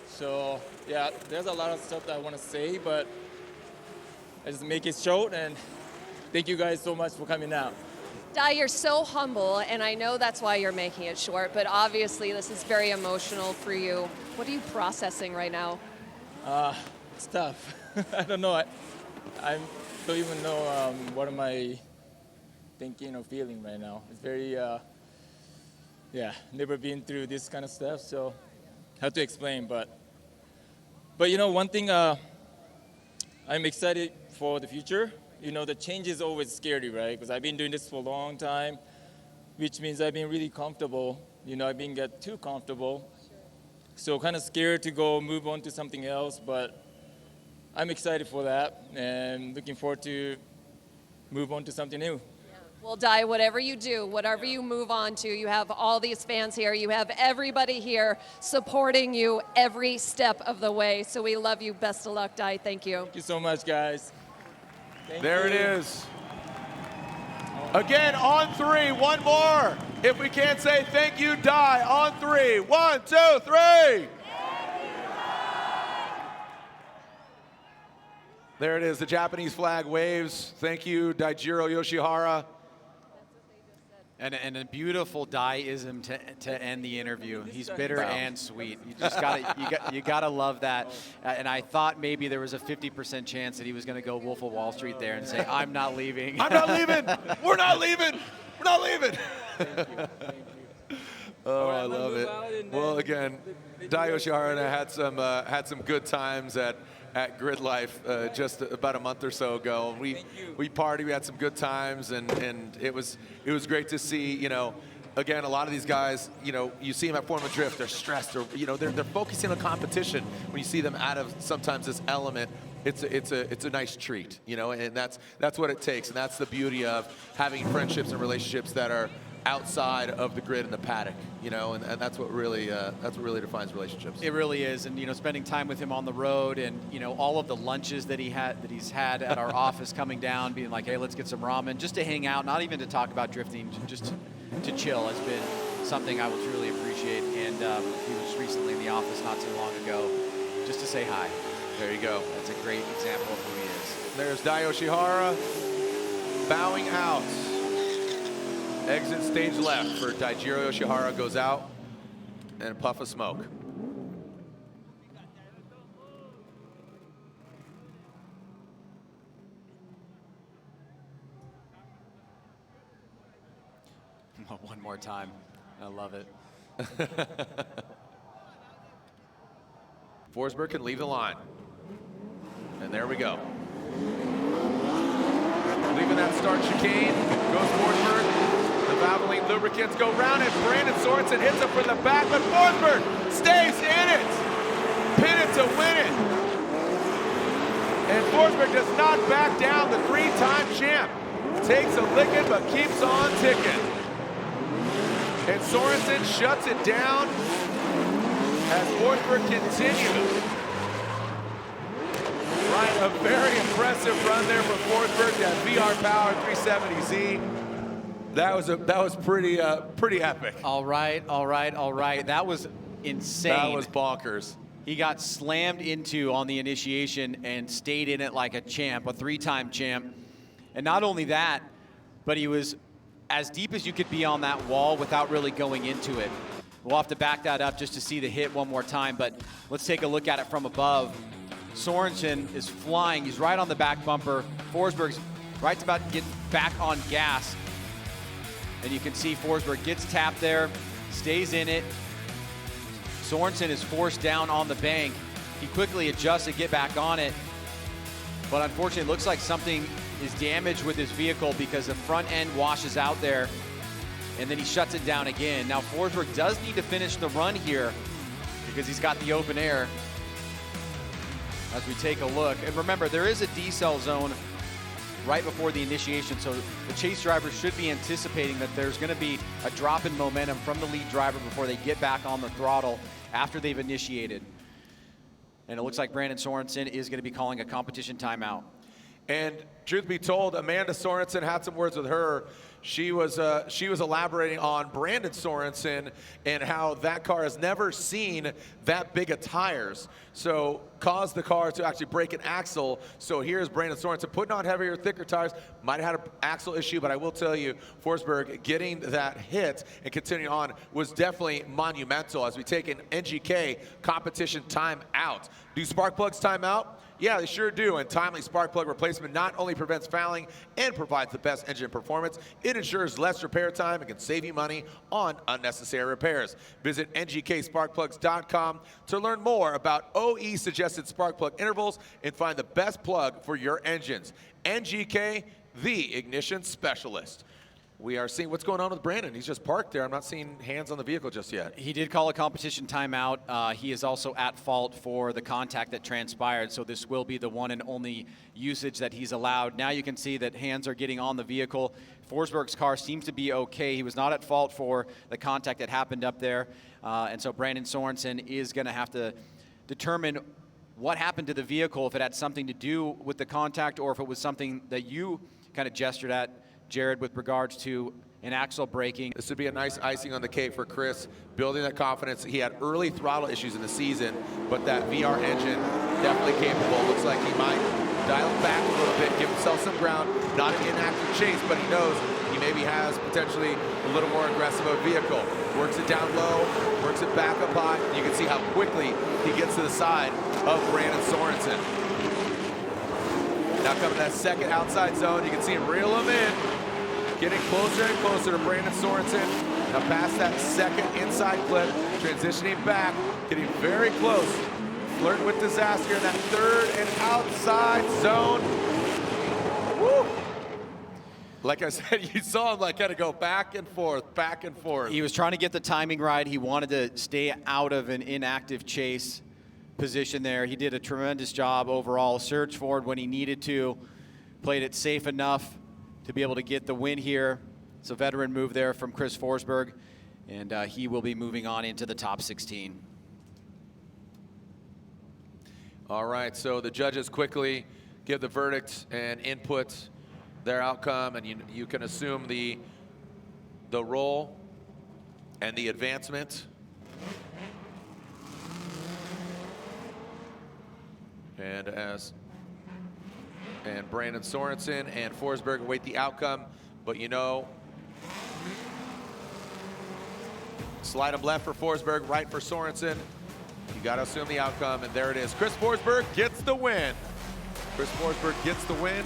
So yeah, there's a lot of stuff that I want to say, but I just make it short, and thank you guys so much for coming out. Dai, you're so humble, and I know that's why you're making it short, but obviously this is very emotional for you. What are you processing right now? It's tough. I don't know. I don't even know what am I thinking or feeling right now. It's very, never been through this kind of stuff, so hard to explain, but you know, one thing, I'm excited for the future. You know, the change is always scary, right? Because I've been doing this for a long time, which means I've been really comfortable. You know, I've been get too comfortable. So kind of scared to go move on to something else, but I'm excited for that and looking forward to move on to something new. Well, Dai, whatever you do, whatever you move on to, you have all these fans here. You have everybody here supporting you every step of the way. So we love you. Best of luck, Dai. Thank you. Thank you so much, guys. There it is. Again, on three, one more. If we can't say thank you, Dai, on three. 1, 2, 3. There it is. The Japanese flag waves. Thank you, Daijiro Yoshihara. And a beautiful Dai-ism to end the interview. He's bitter and sweet. You just you gotta love that. And I thought maybe there was a 50% chance that he was going to go Wolf of Wall Street there and say, "I'm not leaving." I'm not leaving. We're not leaving. We're not leaving. Thank you. Oh, I love it. Well, again, Dai Yoshihara and I had some good times at Grid Life just about a month or so ago. We partied, we had some good times, and it was great to see, you know, again, a lot of these guys, you know, you see them at Formula Drift, they're stressed, or, you know, they're focusing on competition. When you see them out of sometimes this element, it's a nice treat, you know, and that's what it takes, and that's the beauty of having friendships and relationships that are outside of the grid and the paddock, you know, and that's what really defines relationships. It really is, and you know, spending time with him on the road, and you know, all of the lunches that he's had at our office, coming down, being like, hey, let's get some ramen, just to hang out, not even to talk about drifting, just to chill, has been something I will truly appreciate. And he was recently in the office not too long ago, just to say hi. There you go. That's a great example of who he is. There's Dai Yoshihara bowing out. Exit stage left for Daijiro Yoshihara, goes out, and a puff of smoke. One more time. I love it. Forsberg can leave the line. And there we go. Leaving that start chicane, goes Forsberg. The Valvoline lubricants go round it. Brandon Sorensen hits it from the back, but Forsberg stays in it. Pin it to win it. And Forsberg does not back down. The three-time champ takes a licking, but keeps on ticking. And Sorensen shuts it down as Forsberg continues. Right, a very impressive run there from Forsberg, that VR Power 370Z. That was pretty epic. All right. That was insane. That was bonkers. He got slammed into on the initiation and stayed in it like a champ, a three-time champ. And not only that, but he was as deep as you could be on that wall without really going into it. We'll have to back that up just to see the hit one more time, but let's take a look at it from above. Sorensen is flying. He's right on the back bumper. Forsberg's right about to get back on gas. And you can see Forsberg gets tapped there, stays in it. Sorensen is forced down on the bank. He quickly adjusts to get back on it. But unfortunately, it looks like something is damaged with his vehicle because the front end washes out there, and then he shuts it down again. Now, Forsberg does need to finish the run here because he's got the open air. As we take a look, and remember, there is a decel zone right before the initiation, so the chase driver should be anticipating that there's going to be a drop in momentum from the lead driver before they get back on the throttle after they've initiated. And it looks like Brandon Sorensen is going to be calling a competition timeout. And truth be told, Amanda Sorensen had some words with her. She was elaborating on Brandon Sorensen and how that car has never seen that big of tires. So caused the car to actually break an axle. So here's Brandon Sorensen putting on heavier, thicker tires. Might have had an axle issue, but I will tell you, Forsberg getting that hit and continuing on was definitely monumental as we take an NGK competition timeout. Do spark plugs timeout? Yeah, they sure do, and timely spark plug replacement not only prevents fouling and provides the best engine performance, it ensures less repair time and can save you money on unnecessary repairs. Visit ngksparkplugs.com to learn more about OE-suggested spark plug intervals and find the best plug for your engines. NGK, the ignition specialist. We are seeing what's going on with Brandon. He's just parked there. I'm not seeing hands on the vehicle just yet. He did call a competition timeout. He is also at fault for the contact that transpired, so this will be the one and only usage that he's allowed. Now you can see that hands are getting on the vehicle. Forsberg's car seems to be okay. He was not at fault for the contact that happened up there. And so Brandon Sorensen is going to have to determine what happened to the vehicle, if it had something to do with the contact or if it was something that you kind of gestured at, Jared, with regards to an axle braking. This would be a nice icing on the cake for Chris, building that confidence. He had early throttle issues in the season, but that VR engine definitely capable. Looks like he might dial it back a little bit, give himself some ground. Not an inactive chase, but he knows he maybe has potentially a little more aggressive of a vehicle. Works it down low, works it back up high. You can see how quickly he gets to the side of Brandon Sorensen. Now coming to that second outside zone, you can see him reel him in. Getting closer and closer to Brandon Sorensen. Now past that second inside clip, transitioning back, getting very close. Flirting with disaster in that third and outside zone. Woo! Like I said, you saw him like kind of go back and forth, back and forth. He was trying to get the timing right. He wanted to stay out of an inactive chase position there. He did a tremendous job overall. Surged forward when he needed to. Played it safe enough to be able to get the win here. It's a veteran move there from Chris Forsberg, and he will be moving on into the top 16. All right, so the judges quickly give the verdict and input their outcome, and you can assume the role and the advancement. And Brandon Sorensen and Forsberg await the outcome, but you know, slide him left for Forsberg, right for Sorensen. You got to assume the outcome, and there it is. Chris Forsberg gets the win. Chris Forsberg gets the win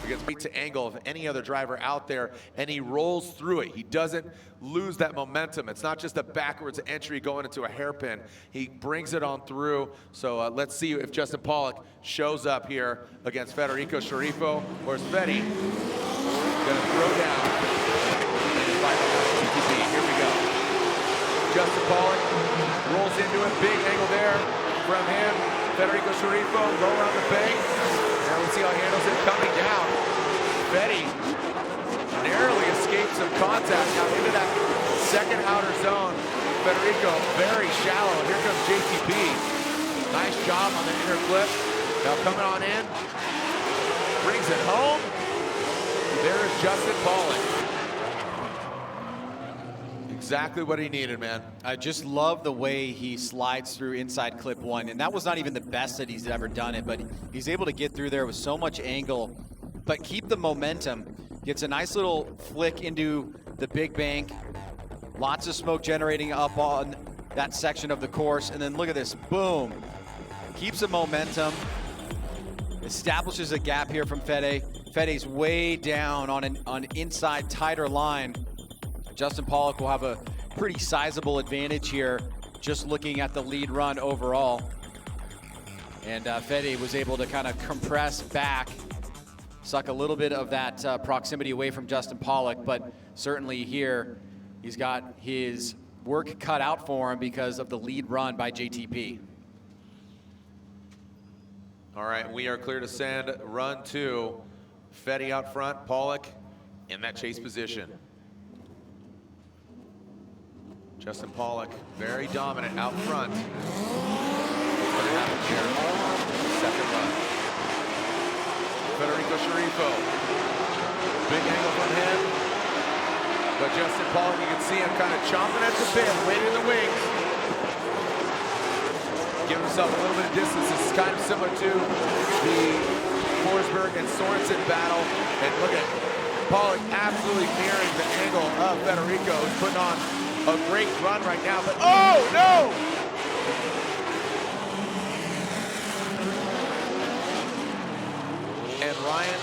against beat to angle of any other driver out there, and he rolls through it. He doesn't lose that momentum. It's not just a backwards entry going into a hairpin. He brings it on through. So let's see if Justin Pawlak shows up here against Federico Sceriffo, or is Fetty gonna throw down and invite the TTP. Here we go. Justin Pawlak rolls into it, big angle there from him. Federico Sceriffo, low around the bank. Now we see how he handles it coming down. Fetty narrowly escapes some contact. Now into that second outer zone. Federico very shallow. Here comes JTP. Nice job on the inner clip. Now coming on in. Brings it home. There is Justin Pawlak. Exactly what he needed, man. I just love the way he slides through inside clip one, and that was not even the best that he's ever done it, but he's able to get through there with so much angle, but keep the momentum. Gets a nice little flick into the big bank. Lots of smoke generating up on that section of the course, and then look at this, boom. Keeps the momentum, establishes a gap here from Fede. Fede's way down on an inside tighter line. Justin Pawlak will have a pretty sizable advantage here, just looking at the lead run overall. And Fede was able to kind of compress back, suck a little bit of that proximity away from Justin Pawlak, but certainly here he's got his work cut out for him because of the lead run by JTP. All right, we are clear to send run 2. Fede out front, Pawlak in that chase position. Justin Pawlak, very dominant out front. What's going to happen here? Second run. Sceriffo. Big angle from him. But Justin Pawlak, you can see him kind of chomping at the bit, waiting in the wings. Give himself a little bit of distance. This is kind of similar to the Forsberg and Sorensen battle. And look at Pawlak absolutely mirroring the angle of Federico, who's putting on a great run right now. But oh no! And Ryan,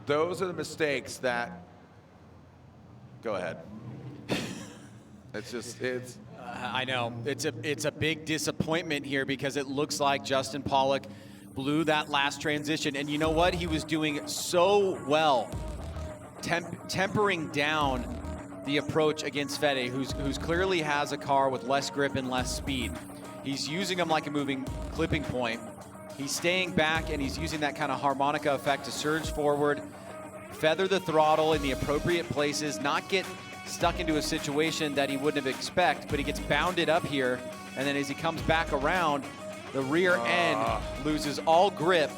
those are the mistakes that, go ahead. It's I know, it's a big disappointment here because it looks like Justin Pawlak blew that last transition. And you know what? He was doing so well, tempering down the approach against Fede, who's clearly has a car with less grip and less speed. He's using him like a moving clipping point. He's staying back and he's using that kind of harmonica effect to surge forward, feather the throttle in the appropriate places, not get stuck into a situation that he wouldn't have expected, but he gets bounded up here, and then as he comes back around, the rear end loses all grip,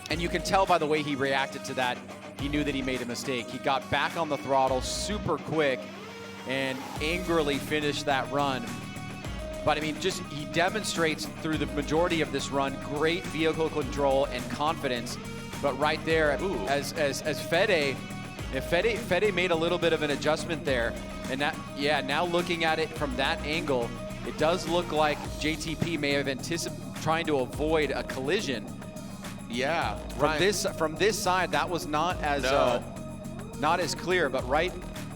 and you can tell by the way he reacted to that, he knew that he made a mistake. He got back on the throttle super quick and angrily finished that run. But I mean, just he demonstrates through the majority of this run great vehicle control and confidence. But right there, as Fede, if Fede made a little bit of an adjustment there, and that, yeah, now looking at it from that angle, it does look like JTP may have anticipated trying to avoid a collision. Yeah, from this side, that was not as not as clear, but right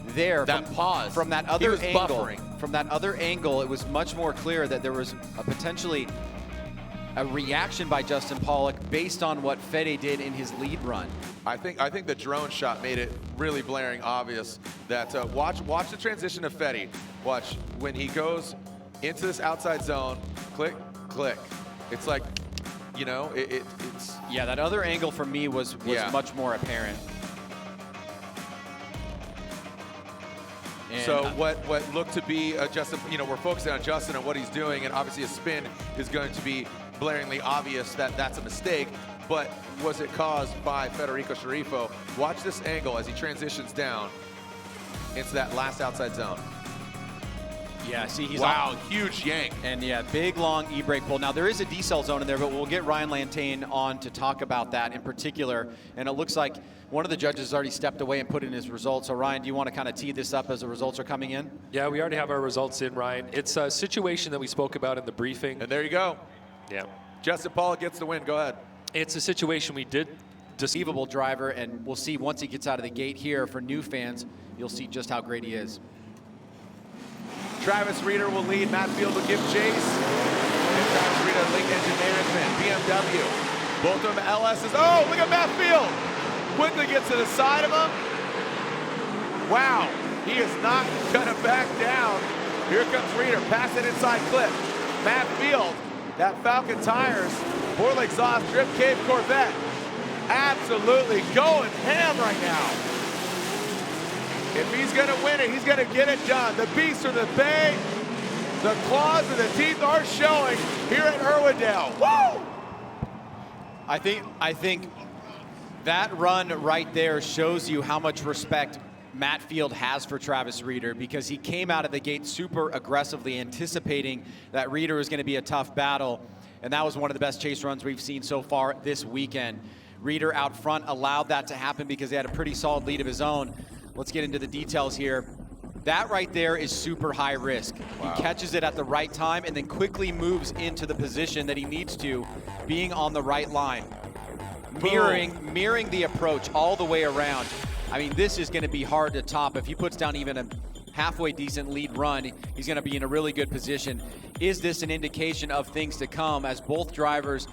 there, that pause from that other angle, buffering. From that other angle, it was much more clear that there was potentially a reaction by Justin Pawlak based on what Fede did in his lead run. I think the drone shot made it really blaring obvious that watch the transition of Fede. Watch when he goes into this outside zone, click, click. It's like, you know, it's yeah. That other angle for me was much more apparent. And so what looked to be Justin, you know, we're focusing on Justin and what he's doing, and obviously a spin is going to be blaringly obvious that that's a mistake. But was it caused by Federico Sceriffo? Watch this angle as he transitions down into that last outside zone. Yeah, see, he's huge yank. And yeah, big, long e-brake pull. Now, there is a decel zone in there, but we'll get Ryan Lantain on to talk about that in particular. And it looks like one of the judges has already stepped away and put in his results. So, Ryan, do you want to kind of tee this up as the results are coming in? Yeah, we already have our results in, Ryan. It's a situation that we spoke about in the briefing. And there you go. Yeah. Justin Pawlak gets the win. Go ahead. It's a situation we did. Deceivable driver, and we'll see once he gets out of the gate here. For new fans, you'll see just how great he is. Travis Reeder will lead. Matt Field will give chase. And Travis Reeder, Link Engine Management, BMW. Both of them LS's. Oh, look at Matt Field. Quickly gets to the side of him. Wow, he is not gonna back down. Here comes Reeder, pass it inside clip. Matt Field, that Falcon Tires, Borla exhaust, drip cave Corvette. Absolutely going ham right now. If he's going to win it, he's going to get it done. The beasts are the bay. The claws and the teeth are showing here at Irwindale. Woo! I think that run right there shows you how much respect Matt Field has for Travis Reeder, because he came out of the gate super aggressively anticipating that Reeder was going to be a tough battle, and that was one of the best chase runs we've seen so far this weekend. Reeder out front allowed that to happen because he had a pretty solid lead of his own. Let's get into the details here. That right there is super high risk. Wow. He catches it at the right time and then quickly moves into the position that he needs to, being on the right line. Mirroring the approach all the way around. I mean, this is going to be hard to top. If he puts down even a halfway decent lead run, he's going to be in a really good position. Is this an indication of things to come as both drivers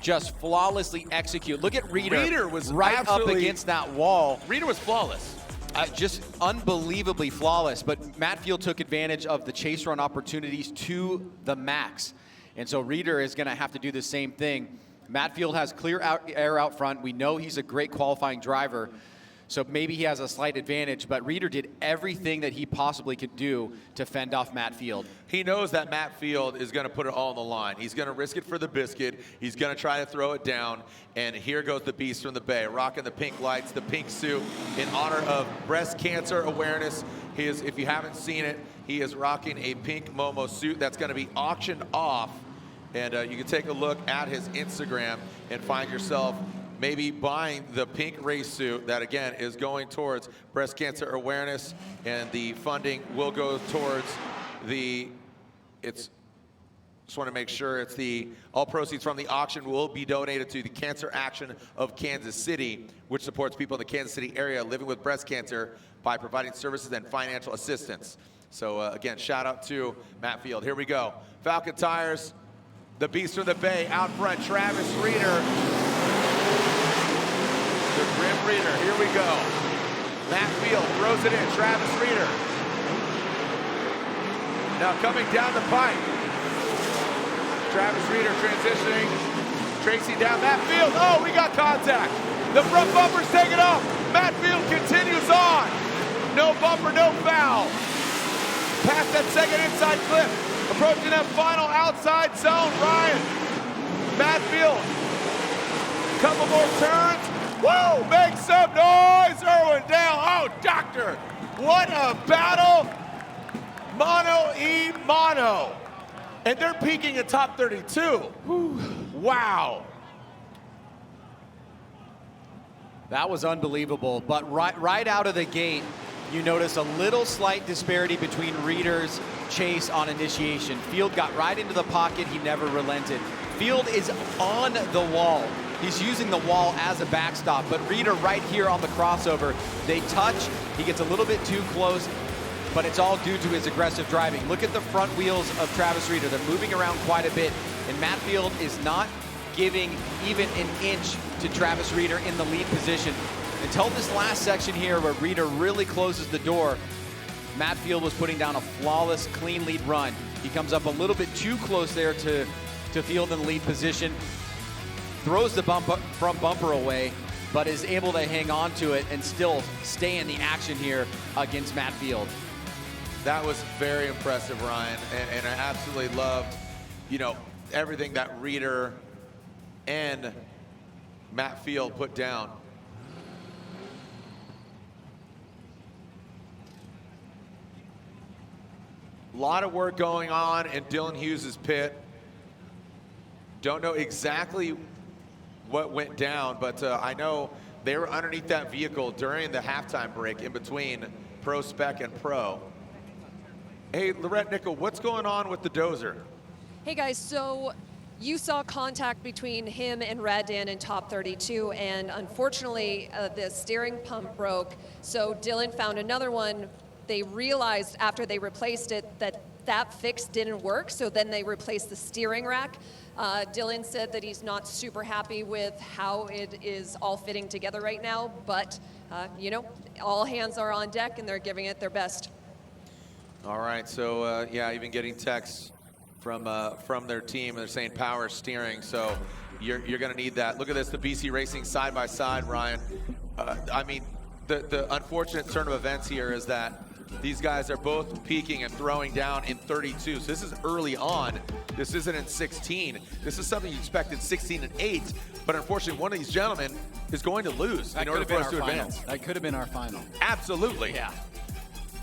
just flawlessly execute? Look at Reeder. Reeder was right up against that wall. Reeder was flawless. Just unbelievably flawless, but Matt Field took advantage of the chase run opportunities to the max. And so Reeder is going to have to do the same thing. Matt Field has clear air out front. We know he's a great qualifying driver, so maybe he has a slight advantage, but Reeder did everything that he possibly could do to fend off Matt Field. He knows that Matt Field is going to put it all on the line. He's going to risk it for the biscuit. He's going to try to throw it down. And here goes the beast from the Bay, rocking the pink lights, the pink suit in honor of breast cancer awareness. He is, if you haven't seen it, he is rocking a pink Momo suit that's going to be auctioned off. And you can take a look at his Instagram and find yourself maybe buying the pink race suit that, again, is going towards breast cancer awareness, and the funding will go towards just want to make sure it's all proceeds from the auction will be donated to the Cancer Action of Kansas City, which supports people in the Kansas City area living with breast cancer by providing services and financial assistance. So again, shout out to Matt Field. Here we go. Falcon Tires, the beast from the Bay out front, Travis Reeder. The Grim Reeder, here we go. Matt Field throws it in, Travis Reeder. Now coming down the pipe. Travis Reeder transitioning, tracing down Matt Field. Oh, we got contact. The front bumper's taken off. Matt Field continues on. No bumper, no foul. Past that second inside clip. Approaching that final outside zone, Ryan. Matt Field. Couple more turns. Woo! Make some noise, Irwindale. Oh, doctor. What a battle. Mono. And they're peaking at top 32. Whew. Wow. That was unbelievable. But right out of the gate, you notice a little slight disparity between Reeder's chase on initiation. Field got right into the pocket. He never relented. Field is on the wall. He's using the wall as a backstop, but Reeder right here on the crossover, they touch, he gets a little bit too close, but it's all due to his aggressive driving. Look at the front wheels of Travis Reeder. They're moving around quite a bit, and Matt Field is not giving even an inch to Travis Reeder in the lead position. Until this last section here where Reeder really closes the door, Matt Field was putting down a flawless, clean lead run. He comes up a little bit too close there to Field in the lead position. Throws the front bumper away, but is able to hang on to it and still stay in the action here against Matt Field. That was very impressive, Ryan, and I absolutely loved, everything that Reeder and Matt Field put down. A lot of work going on in Dylan Hughes' pit. Don't know exactly what went down, but I know they were underneath that vehicle during the halftime break in between Pro Spec and Pro. Hey, Lorette Nickel, what's going on with the dozer? Hey guys, so you saw contact between him and Radan in top 32, and unfortunately the steering pump broke, so Dylan found another one. They realized after they replaced it that fix didn't work, so then they replaced the steering rack. Dylan said that he's not super happy with how it is all fitting together right now, but all hands are on deck and they're giving it their best. All right, so yeah, even getting texts from their team, they're saying power steering, so you're going to need that. Look at this, the BC Racing side by side, Ryan. I mean, the unfortunate turn of events here is that these guys are both peaking and throwing down in 32. So this is early on. This isn't in 16. This is something you expect in 16 and 8. But unfortunately, one of these gentlemen is going to lose in order for us to advance. That could have been our final. Absolutely. Yeah.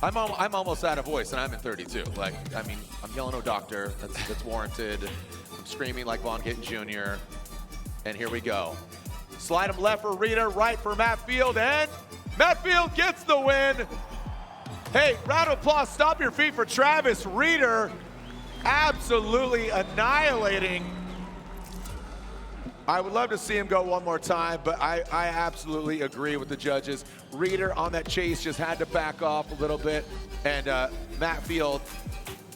I'm almost out of voice, and I'm in 32. Like, I mean, I'm yelling, "Oh, doctor!" That's warranted. I'm screaming like Gittin Jr. And here we go. Slide him left for Reeder, right for Matt Field, and Matt Field gets the win. Hey, round of applause, stop your feet for Travis Reeder. Absolutely annihilating I would love to see him go one more time, but I absolutely agree with the judges. Reeder on that chase just had to back off a little bit. And Matt Field,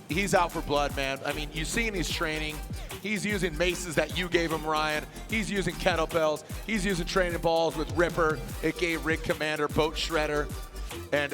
he's out for blood, man. I mean, you've seen his training. He's using maces that you gave him, Ryan. He's using kettlebells. He's using training balls with Ripper, aka Rig Commander, Boat Shredder. And